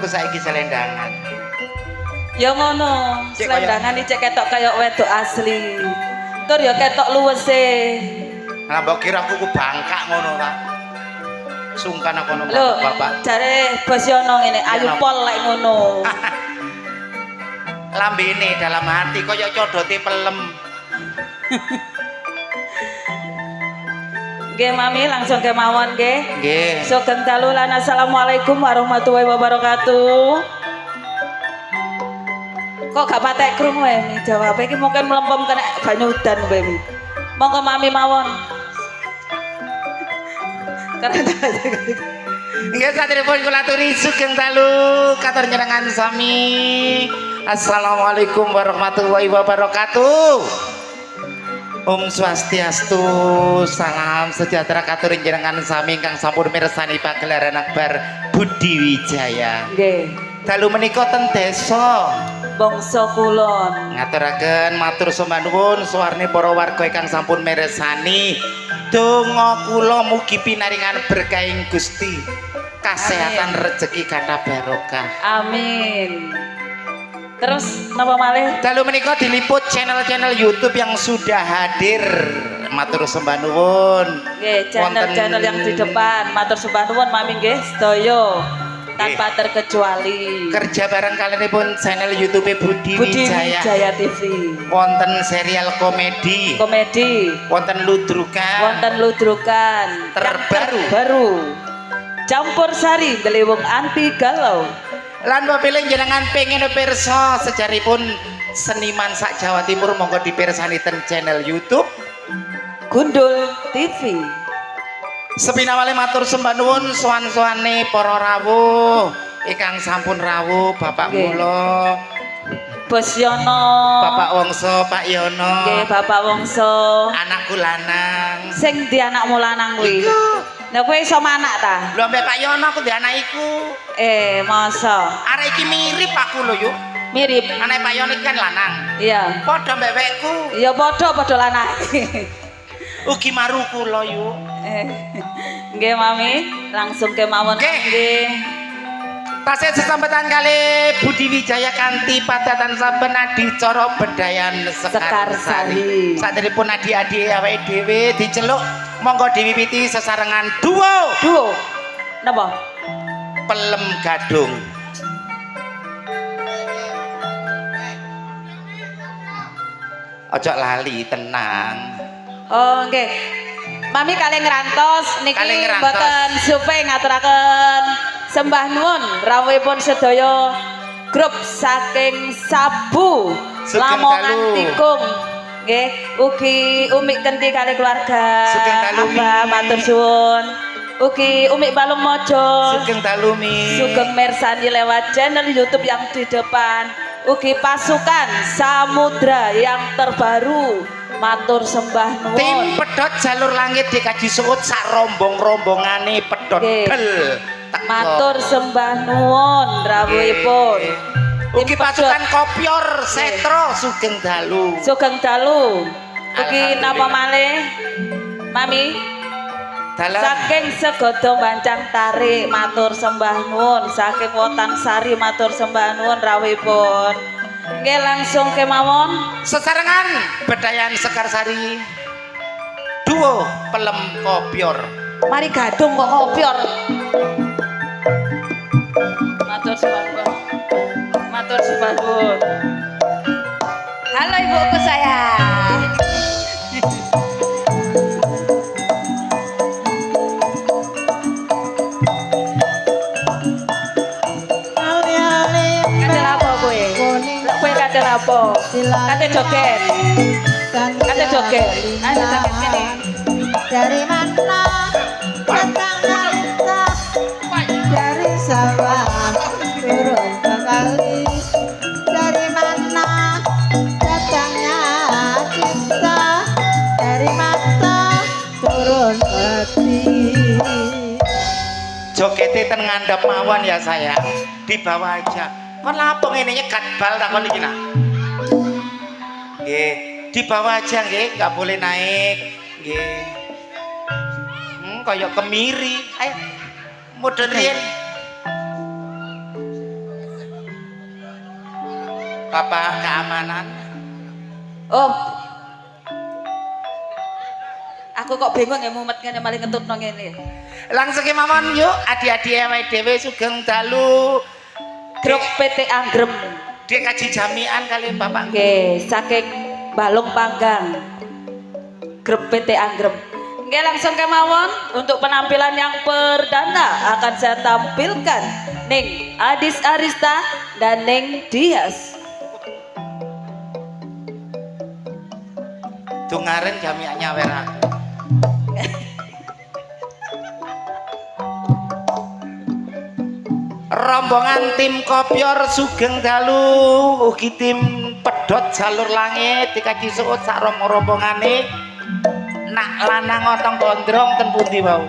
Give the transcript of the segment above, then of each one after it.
aku saiki selendangan. Ya ngono, selendangan iki cek ketok kaya wedok asli. Tur ya ketok luwese. Lah mbok kira aku ku bangkak ngono ta. Sungkan aku ngono Lho, Bapak. jare bos yono ngene, ayu pol lek ngono. Lambene dalam hati kaya codote pelem. Nggih Mami, langsung kemawon nggih. Nggih. Sugeng dalu lan assalamualaikum warahmatullahi wabarakatuh. Kok gak patek krungu Mi jawab iki mungkin mlempem kena banyu udan kowe Mi. Monggo Mami mawon. Nggih satripun kula aturi sugeng dalu katur njenengan sami. Assalamualaikum warahmatullahi wabarakatuh. Om Swastiastu, salam sejahtera katur njenengan sami ingkang sampun mirsani pagelaran akbar Budi Wijaya. Nggih. Dalu menika ten desa Bangsa kulon. ngaturaken matur sembah nuwun suwarne para warga ingkang sampun mirsani. Donga kula mugi pinaringan berkahing Gusti. Kasehatan rezeki kathah barokah. Amin. Terus napa malih? Dalu menika diliput channel-channel YouTube yang sudah hadir. Matur sembah nuwun. Nggih, channel-channel yang di depan. Matur sembah nuwun Mami nggih sedaya. Tanpa terkecuali. Kerja bareng kalenipun channel YouTube Budi Wijaya. Wijaya TV. Wonten serial komedi. Komedi. Wonten ludrukan. Wonten ludrukan. Terbaru. Campur sari gelewung anti galau. Lan papilih jenengan pengen pirsa sejaripun seniman sak Jawa Timur monggo dipirsani ten channel YouTube Gundul TV. Sepinawale matur sembah nuwun sowan-sowane para rawuh ingkang sampun rawuh Bapak kula Bos Yono, Bapak Wongso, Pak Yono. nggih Bapak Wongso. Anakku lanang. Sing di anakmu lanang kuwi. Lah kowe iso anak ta? Lho mbek Pak Yono aku di anak iku. Masa Arek iki mirip aku lho yuk. mirip. Anak Pak Yono iki kan lanang. Iya. Padha mbek-mbekku. Ya padha lanang. Ugi maru kula yuk. Nggih Mami, langsung kemawon nggih. Tasih sesambetan kali Budi Wijaya kanthi padatan saben adicara bedayan Sekar Sari. Saderipun adik-adik awake dhewe diceluk monggo diwiwiti sesarengan duo. Napa? Pelem Gadung. Ojo lali tenang. Oh nggih. Mami kalih ngrantos niki Kalih ngrantos. mboten supe ngaturaken sembah nuwun rawuhipun sedaya grup saking Sabu Sugeng Lamongan dalu. Tikung. Nggih, ugi Umi Kenti kali keluarga. Sugeng dalu, Mi. Abah matur suwun. Ugi Umi Balung Mojo. Sugeng dalu Mi. Sugeng mirsani lewat channel YouTube yang di depan. Ugi pasukan Samudra yang terbaru. Matur sembah nuwun. Tim pedhot jalur langit dikaji suut sak rombong-rombongane pedhot Nggih. del. Matur sembah nuwun rawuhipun. Ugi pasukan Kopior Setro Sugeng dalu. Sugeng dalu. Ugi Alhamdulillah. napa malih? Mami Dalam saking Segodo Bancang Tarik matur sembah nuwun, saking Wotan Sari matur sembah nuwun rawuhipun. Nggih langsung kemawon. sesarengan bedayan Sekar Sari. Duo Pelem Kopior. Mari gadung kok kopior. Matur sembah nuwun. Matur sembah nuwun. Halo ibuku sayang. Kate apa kowe? Kowe kate apa? Kate joget. Kate joget. Ayo joget kene. Dari mana datangnya kita? Dari sawah turun ke kali. Dari mana datangnya kita? Dari mata turun ke hati. Jogete ten ngandhap mawon ya sayang. Di bawah aja. Kon lapo ngene nyegat bal tak kon iki nak. Nggih, di bawah aja nggih, enggak boleh naik. Nggih. Kaya kemiri. Ayo. Mudhun riyen. Bapak keamanan. Oh. Aku kok bingung ya mumet ngene malah ngetutno ngene. Langsung kemawon yuk adik-adik awake dhewe sugeng dalu Grup PT Anggrem. Dek kaji jamian kali Bapak. Nggih, saking Balung Panggang. Grup PT Anggrem. Nggih, langsung kemawon untuk penampilan yang perdana akan saya tampilkan Ning Adis Arista dan Ning Dias. Dungaren jamiannya wer aku. Rombongan tim Kopyor sugeng dalu ugi tim pedhot jalur langit dikaji suut sak rombongane nak lanang otong gondrong ten pundi wau.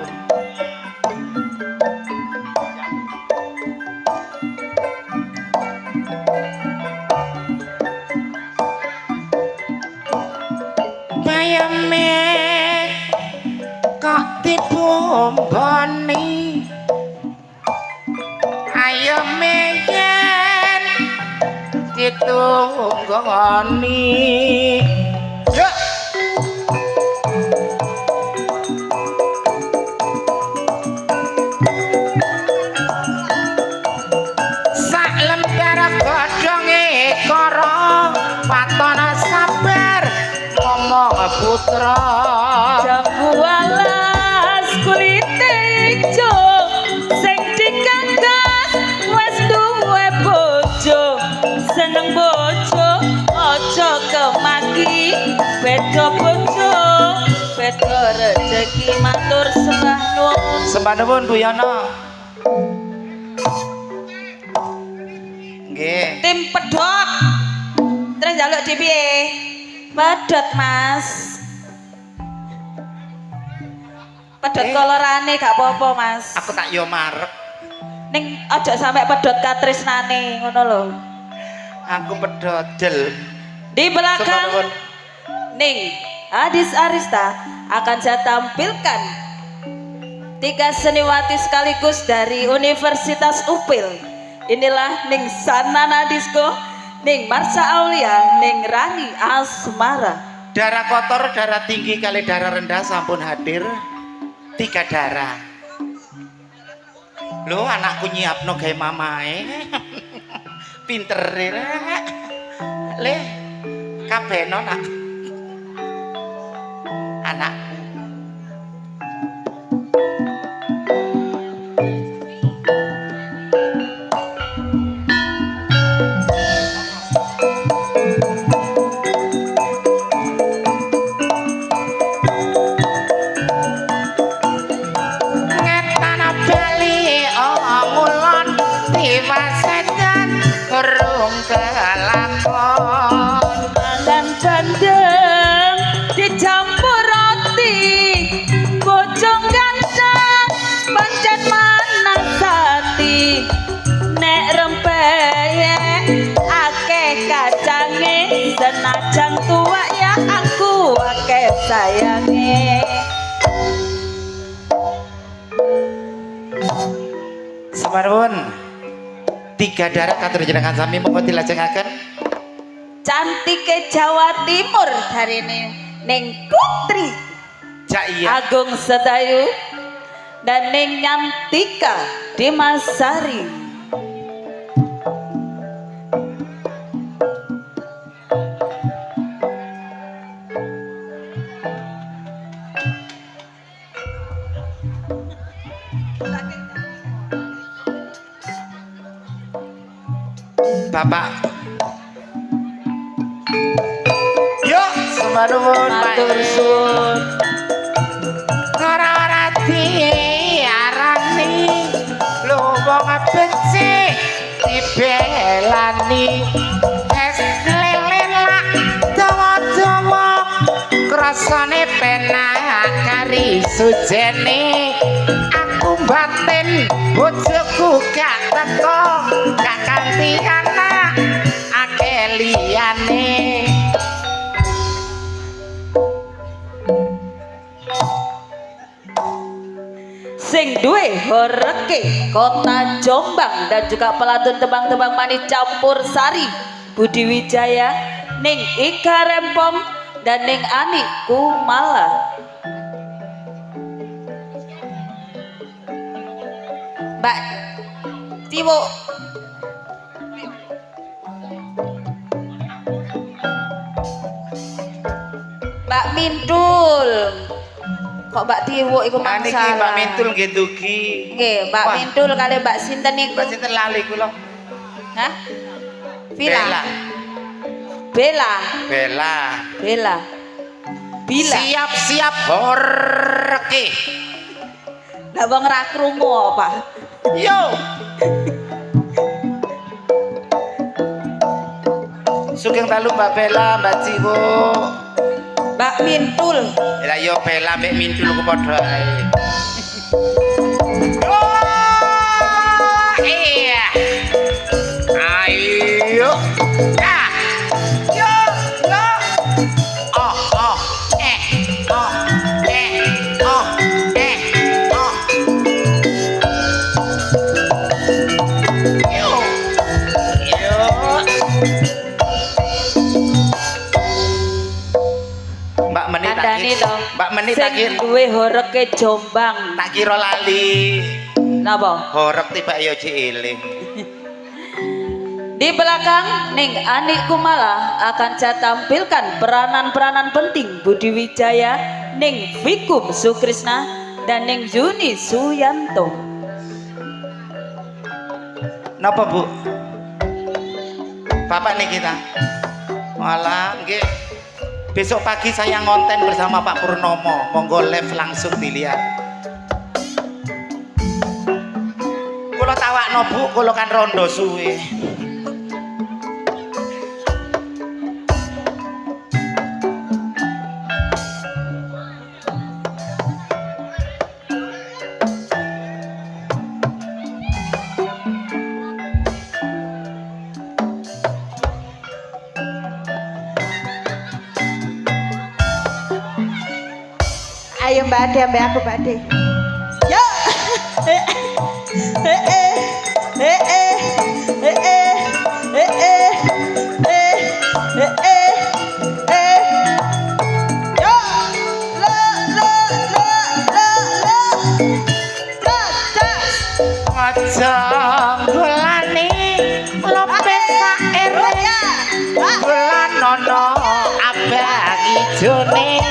Bayame kok dibumboni ayo meyen ditunggoni yuk sak lembar godhonge kara watana sabar ngomong putra Jambu alas kulite ijo sing dikangkat wis duwe bojo seneng bojo aja kemaki beda bojo beda rezeki matur sembah nuwun. sembah nuwun Bu Yono. Nggih. Tim pedhot terus njaluk di piye? Pedhot Mas. Pedhot kolorane gak apa-apa Mas. Aku tak yo marep. Ning aja sampe pedhot katresnane ngono lho. Aku pedhot del. Di belakang Sembah nuwun. Ning Adis Arista akan saya tampilkan 3 seniwati sekaligus dari Universitas Upil. Inilah Ning Sanana Disco, Ning Marsha Aulia, Ning Rani Asmara. Darah kotor, darah tinggi kali darah rendah sampun hadir 3 darah. Lho anakku nyiapno gawe mamae. Pinter rek. Le kabeno nak. Anakku. Ngetana bali ngulon diwasedan urung kelakon. Mangan bandeng dicampur roti, bojong ganteng pancen manasati. Nek rempeyek akeh kacange, senajan tua ya aku akeh sayange. Semarwun 3 darah katur jenengan sami monggo dilajengaken. Cantike Jawa Timur hari ini Ning Putri Cak iya. Agung Sedayu dan Ning Nyantika Dimasari. Bapak. Yuk, sembah nuwun Matur Pak. suwun. Ora diarani lho wong becik dibelani es lelen lak dawa-dawa krasane penak kari sujene aku batin bojoku gak teko gak kanthi anak akeh liyane. Sing duwe horeke Kota Jombang dan juga pelatun tebang-tebang manis campur sari Budi Wijaya ning Ika Rempong dan ning Ani Kumala. Mbak Tiwo Mbak Mintul. Kok Mbak Tiwo iku Niki masalah. Mbak Mintul nggih dugi. Nggih, Mbak Wah. Mintul kali Mbak sinten niku? Mbak sinten lali kula. Hah? Vila. Bella. Bella. Bella. Bella. Bila. Siap-siap horke. Ndak wong ra krungu apa? Yo. Sugeng dalu Mbak Bella, Mbak Ciwo. Mbak Mintul. Lah yo Bella mbek Mintul ku padha ae. Iya. Ayo. Ah. Yo, yo. Oh, oh. Oh. Oh. Oh. Yo. Yo. Mbak Menit Kandhane to. Mbak Menit Sing tak kira duwe horeke Jombang. tak kira lali. Napa? Horek tiba yo eling. Di belakang Ning Ani Kumala akan saya tampilkan peranan-peranan penting Budi Wijaya, Ning Vikum Sukrisna dan Ning Yuni Suyanto. Napa Bu? Bapak nih kita. Malah nggih. Besok pagi saya ngonten bersama Pak Purnomo. Monggo live langsung dilihat. Kula tawakno Bu, kula kan rondo suwe. Ayo Mbak Ade, ambek aku Mbak Ade. Yo. Yo. Aja golane lopes saere. Bulan nono abang ijone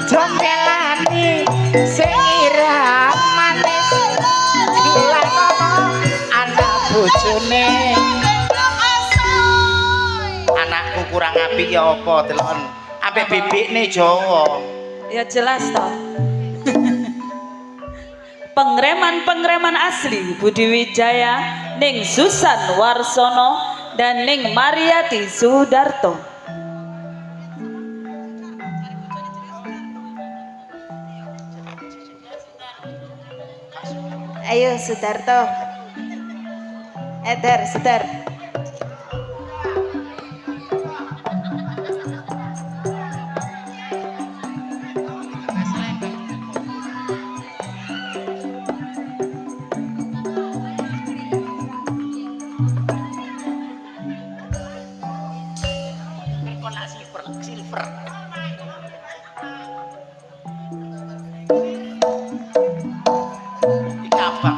jombelane sing irah manis. Bulan nono anak bojone. Anakku kurang apik ya apa delon. Ambek bebekne Jawa. Ya jelas toh. Pengreman-pengreman asli Budi Wijaya, Ning Susan Warsono dan Ning Mariati Sudarto. Ayo Sudarto. Eder, Sudar. Silver. Iki apa?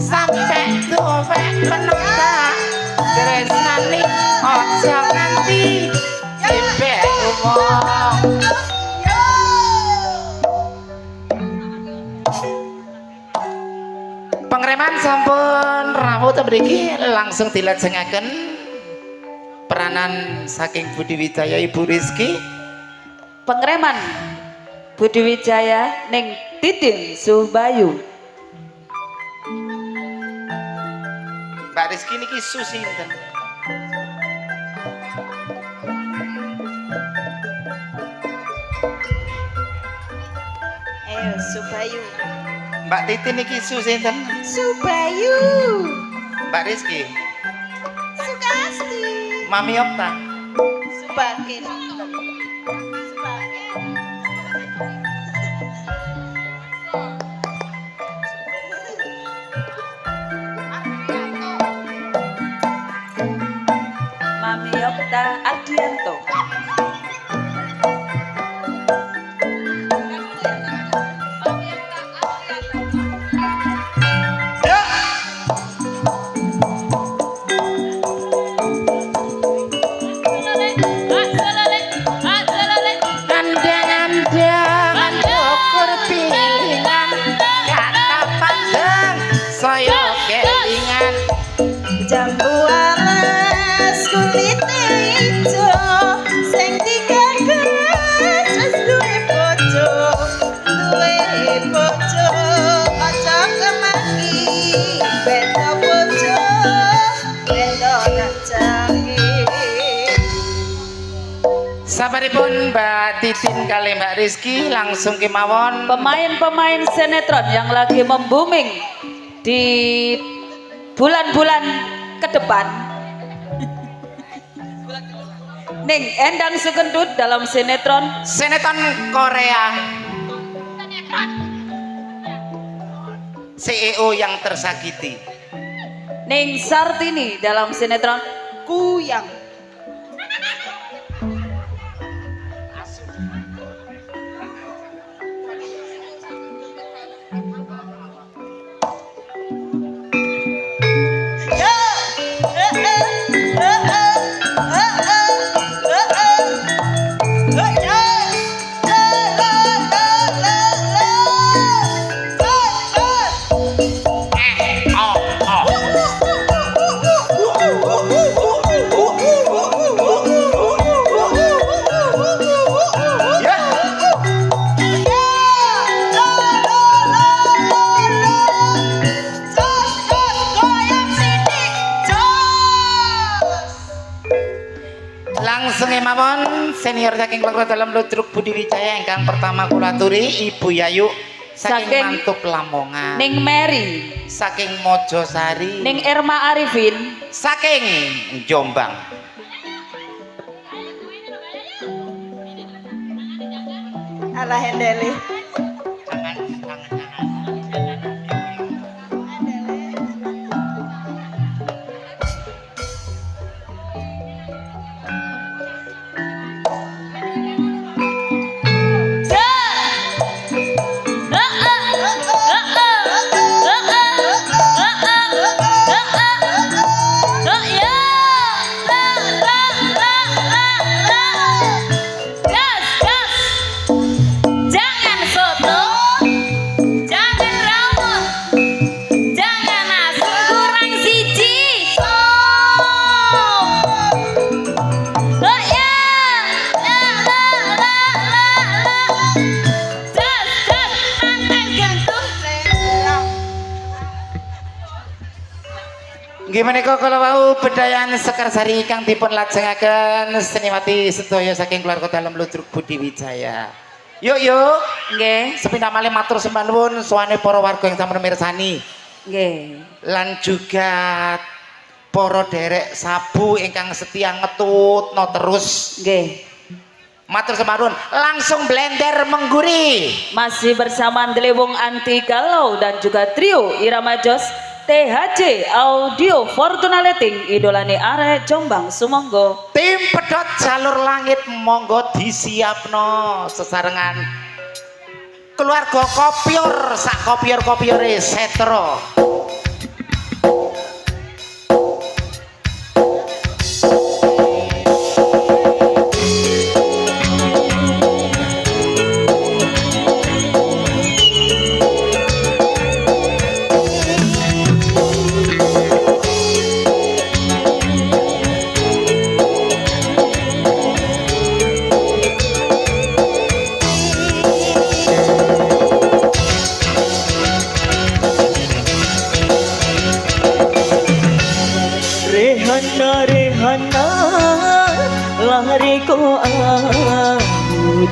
Sampai tuwek penata tresnani aja nganti dibek wong. Pengreman sampun rawuh ta mriki langsung dilajengaken peranan saking Budi Wijaya Ibu Rizky. Pengreman Budi Wijaya Ning Titin Subayu. Mbak Rizky niki susinten. Subayu. Mbak Titi niki susinten. Subayu. Mbak Rizky, Sukasti. Mami Okta. Subakin. Mami Yokta Adianto. Andang-andang ukur pilingan, kata pandang saya kelingan. Jambu alas kulit ijo sing digagas wis duwe bojo aja kemaki beda bojo beda najangi. Sabaripun Mbak Titin kali Mbak Rizky langsung kemawon. Pemain-pemain sinetron yang lagi membuming di bulan-bulan ke depan. Ning Endang Sukendut dalam sinetron Korea. CEO yang tersakiti. Ning Sartini dalam sinetron Kuyang. Langsung kemawon senior saking keluarga dalam Ludruk Budi Wijaya ingkang pertama kula aturi Ibu Yayu saking Saking Mantub Lamongan, Ning Mary, saking Mojosari, Ning Erma Arifin, saking Jombang. Alah hendele. Gimana kok kalau mau bedayan Sekarsari kang dipun lajengaken seniwati sedaya saking keluarga dalam Ludruk Budi Wijaya. Yuk nggih, sepindah malih matur sembah nuwun suwane para warga yang sampun mirsani nggih. lan juga para derek sabu ingkang setia ngetutno terus. Nggih. Matur sembah nuwun langsung blender mengguri. Masih bersama Delewung Anti Galau dan juga trio Irama Jos THC Audio Fortuna Letting idolane arek Jombang sumangga. Tim pedot jalur langit monggo disiapno sesarengan keluarga kopior sak kopior-kopiore setro.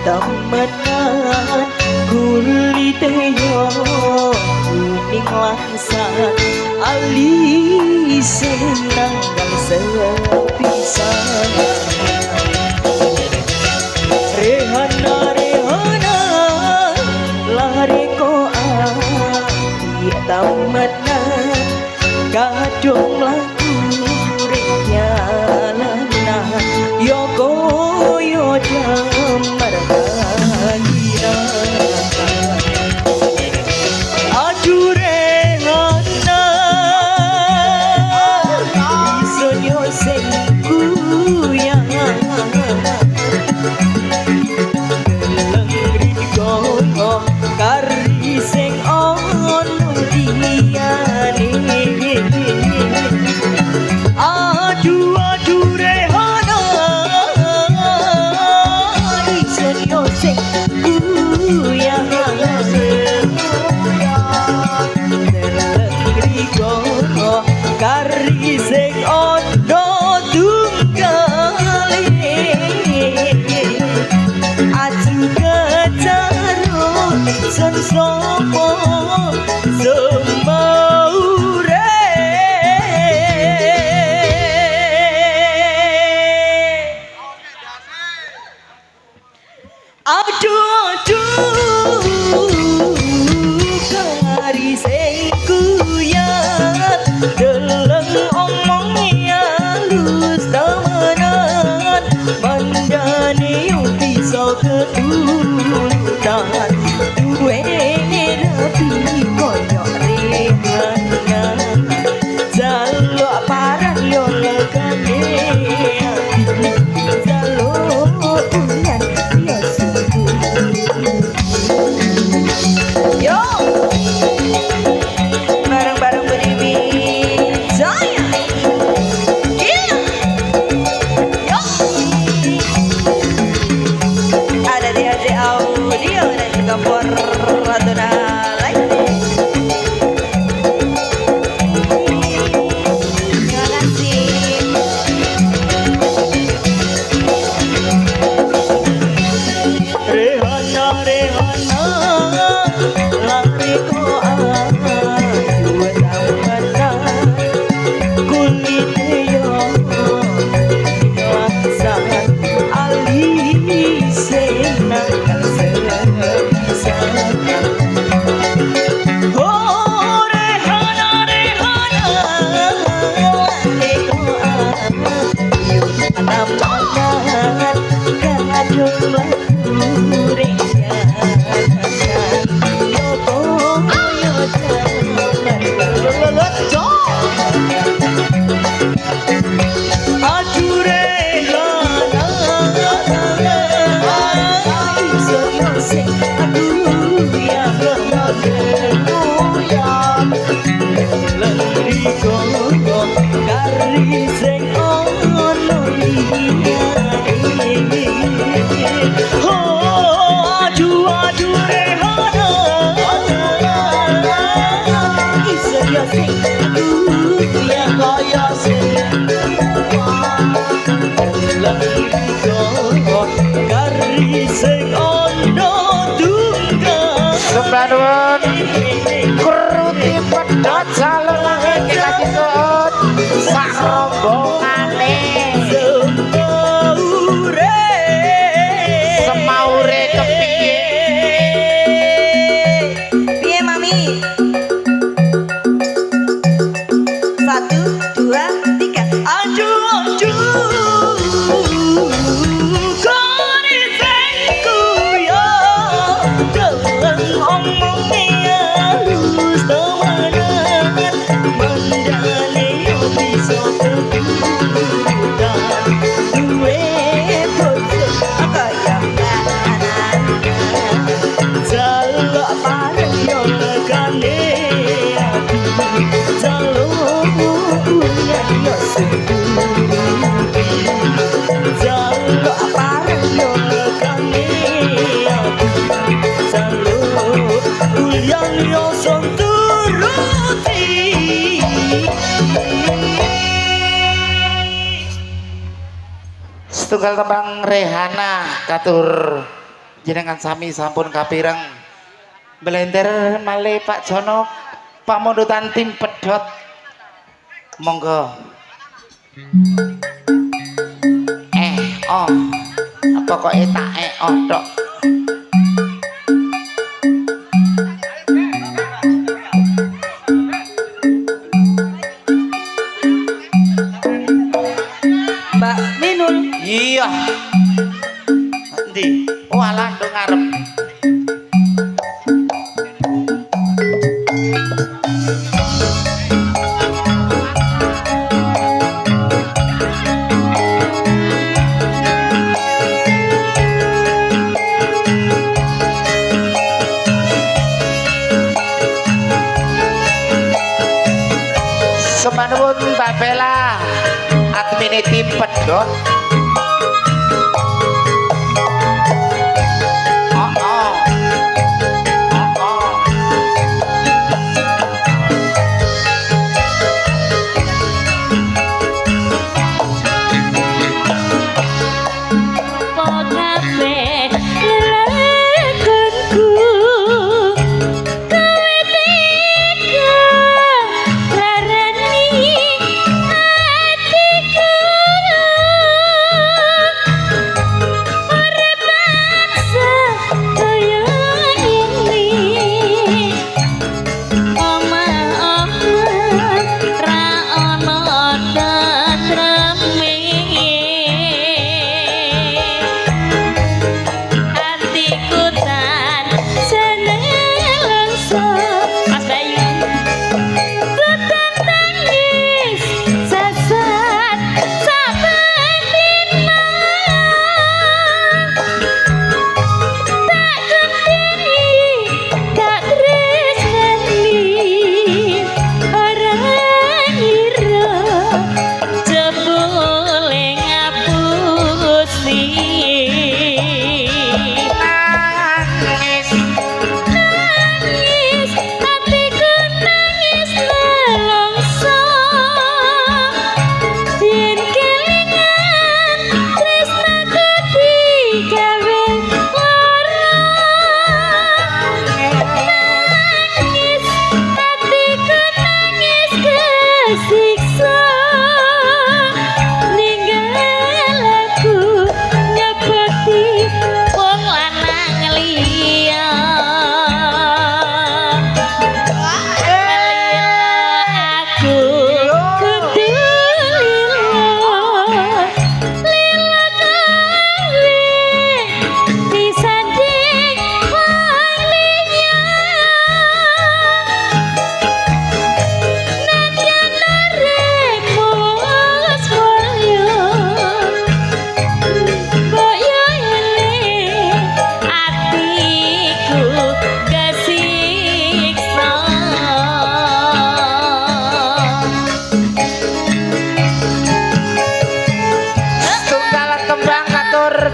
temenan kulit yo kuning langsat alis senang kang sepisan Rehana Rehana lari ko ati temenan kadung lagu renyalana yo koyo damar kahina aduh Rehana isonyo sing kuyang geleng kari sing ono liyane aduh aduh Rehana isen yo sing kuyang griko kari sing ono tunggale aju kecaro sun sopo semaure aduh kari sing kuyat deleng omongnya halus temenan mandane yo bisa keturutan duwene rapi koyo Rehana jaluk paran yo legane jaluk ulan yo yo bareng-bareng beribi Jaya gila yo ada di Aji Audio dan juga Fortuna Live. Terima kasih. Rehana Rehana lari ko aduh temenan kulit yo langsat alis senang kang sepisan oh Rehana Rehana lari ko aduh temenan kadung lagu renyana yo koyo damar aduh Rehana iso sing aduh ya lendriko kari sing ono liyane oh aduh aduh Rehana iso ya sing aduh ya kaya sing lendriko kari sing ono tunggal sembah nuwun kruti pedhot jaluk kita disut sak rombongane semaure kepiye Piye Mami? 1, 2, 3. aduh kari sing kuyang deleng omongnya halus temenan mandane yo bisa keturutan duwe bojo kaya jaluk panen yo legane jaluk uyan yo jaluk panen yo legane jaluk uyan yo turuti setunggal tembang Rehana katur jenengan sami sampun kapireng blender malih Pak Jono pamundutan tim pedhot monggo apa kok tak tok Mbak Minul. iya endi walah ndung ngarep Semanuwun Mbak Bella admin tim pedhot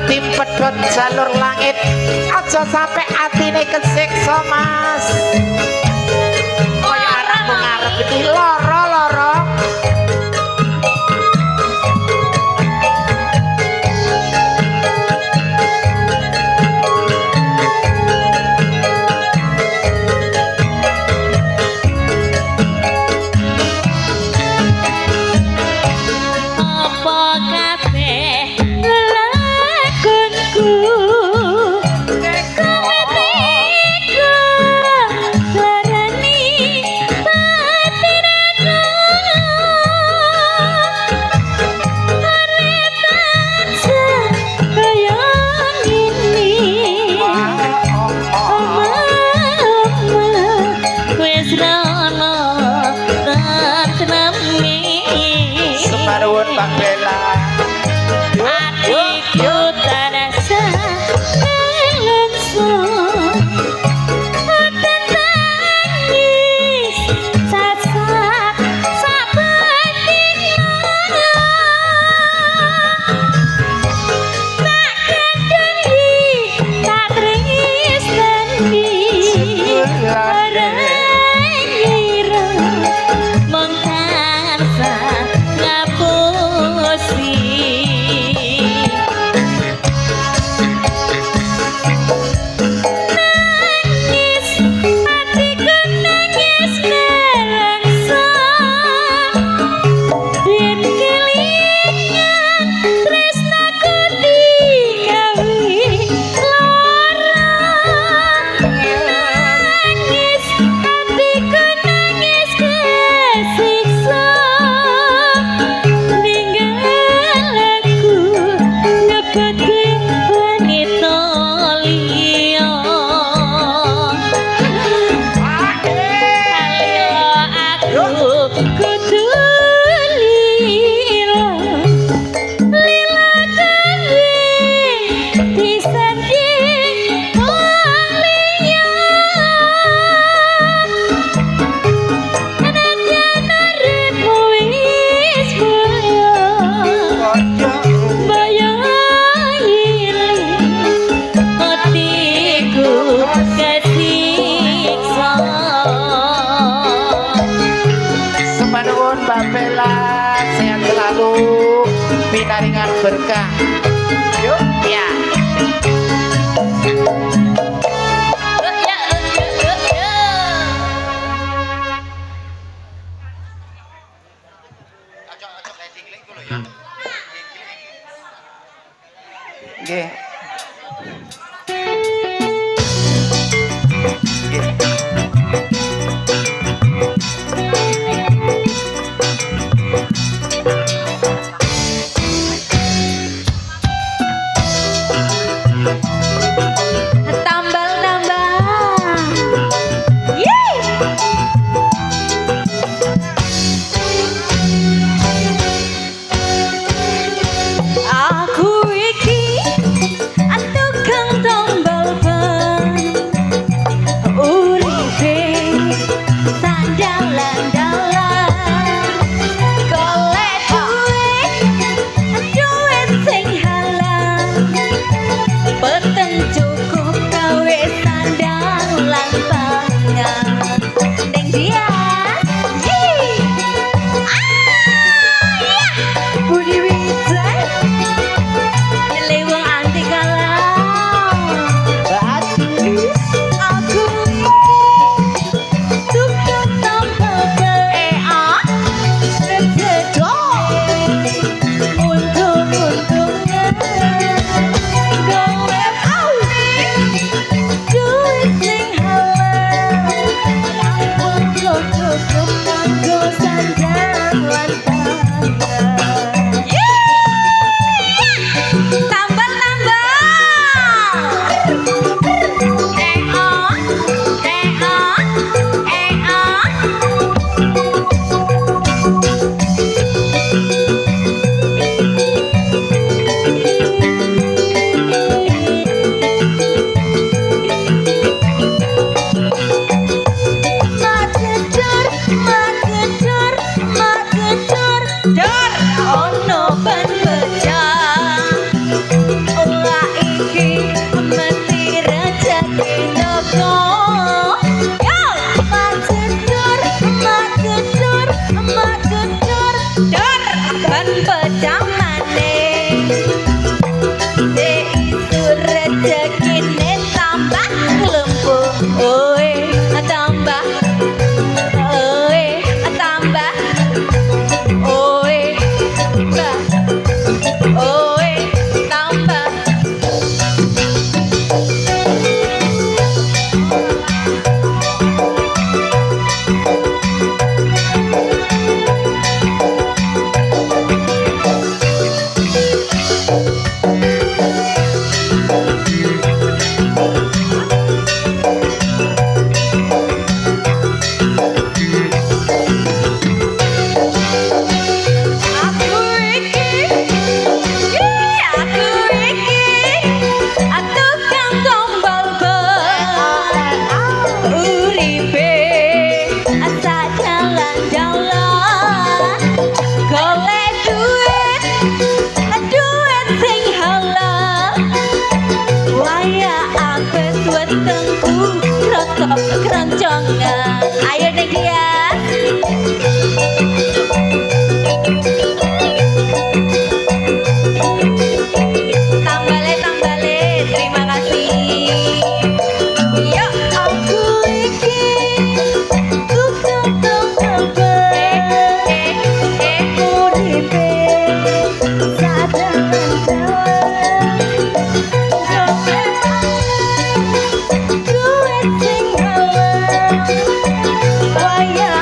tim pedhot jalur langit aja sampe atine kesiksa Mas kaya arep ngarep iki lara-lara Larani berkah. Yuk, ya. Nggih. Tambal nambah. Yeay. Aku iki tukang tambal ban. Uripe sandalan-dalan. Golek duit sing halal. Peteng cukup gawe sandalan pangan. Neng dia Budi Wijaya Lewang anti kalah. Bagus. Aku tukang tambal ban. Untung-untungnya golek duit sing halal. Cukup kanggo sandalan pangan. Tambal-tambal. Magedor, dor ono ban pecah. Ola iki mesti rezeki teko. Yo, magedor, dor ban pecah maneh. Itu rezekine tambah lempung. Oe, tambah. Oe, tambah. Oe, tambah. Oe, tambah. Aku iki tukang tambal ban. Uripe asa jalan-jalan. Golek duit sing halal. Waya apes wetengku rokok keroncongan. Ayo deh dia. Tambale, terima kasih. Yuk, aku iki tukang tambal ban. Uripe sadalan-dalan. Duit sing halal. Waya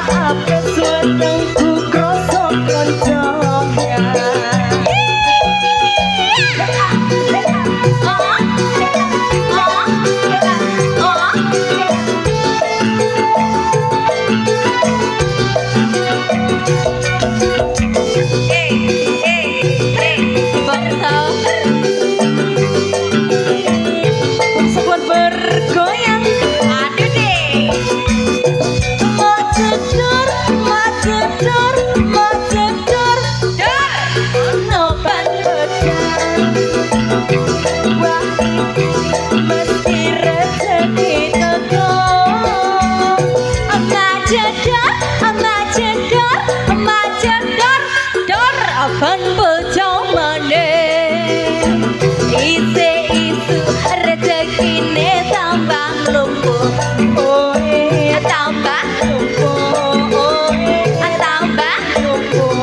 lumpuh oe tambah lumpuh oe tambah lumpuh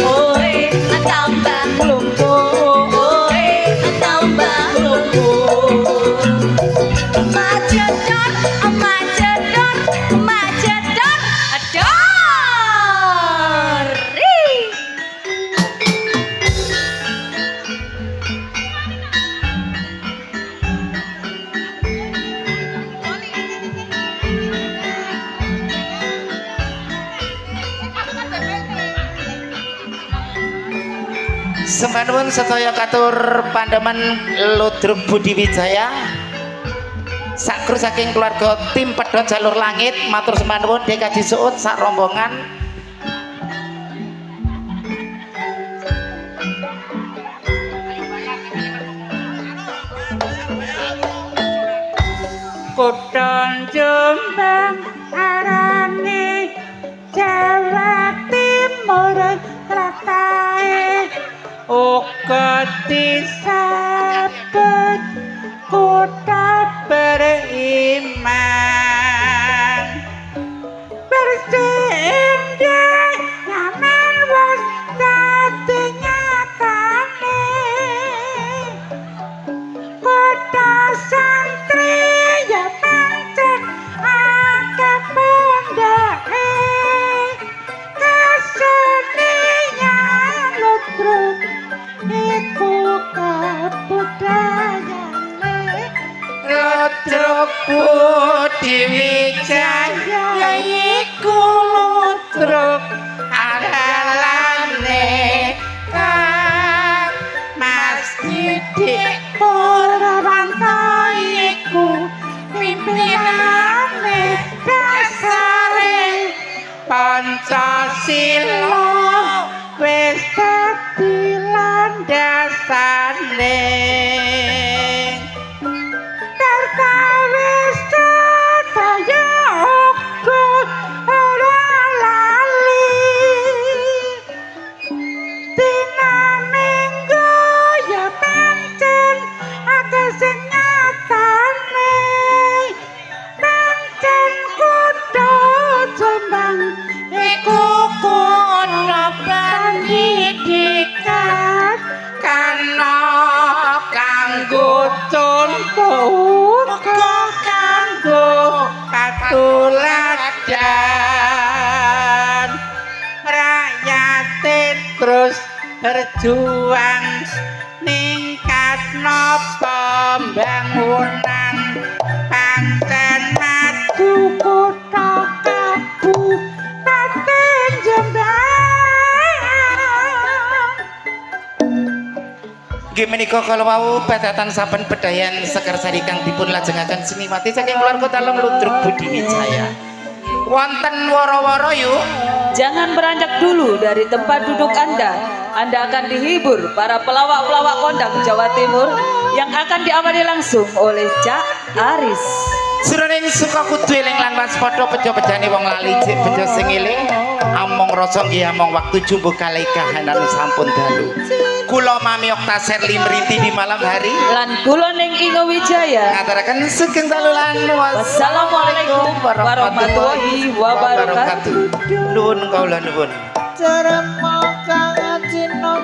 oe tambah lumpuh oe tambah lumpuh macedor macedor macedor ador Sembah nuwun sedaya katur pandemen Ludruk Budi Wijaya. Sak kru saking keluarga tim Pedhot Jalur Langit matur sembah nuwun Dekaji Suud sak rombongan. Kutha Jombang arane Jawa Timur ratae uga disebut kutha beriman bersih indah nyaman wis dadi nyatane kutha santri ya pancen akeh pondake kesenian ludruk iku kabudayane Ludruk Budi Wijaya iku ludruk andalane Kang Mas Didik Purwanto iku pimpinane dasare Pancasila wis dadi landasane perkawis sedaya uga ora lali dina minggu ya pancen akeh sing nyatane pancen kutha Jombang iku kutha pendidikan kana kanggo contoh uga kanggo katuladan rakyate terus berjuang ningkatno pembangunan pancen maju kutha Kabupaten Jombang. Nggih menika kala wau padatan saben bedayan Sekarsari kang dipun lajengaken seniwati saking keluarga Talem Ludruk Budi Wijaya. Wonten woro-woro yuk. Jangan beranjak dulu dari tempat duduk Anda. Anda akan dihibur para pelawak-pelawak kondang Jawa Timur yang akan diawali langsung oleh Cak Aris. Suroning suka kudu eling lan waspada bejo-bejane wong lali cek bejo sing eling among rasa nggih among waktu jumbo kalih kahanan sampun dalu. Kula Mami Oktaser limriti di malam hari Lan kula ning Ingo Wijaya. ngaturaken sugeng dalu lan Wassalamualaikum warahmatullahi wabarakatuh. Nuwun kawula nuwun. Ceremok kang ajinon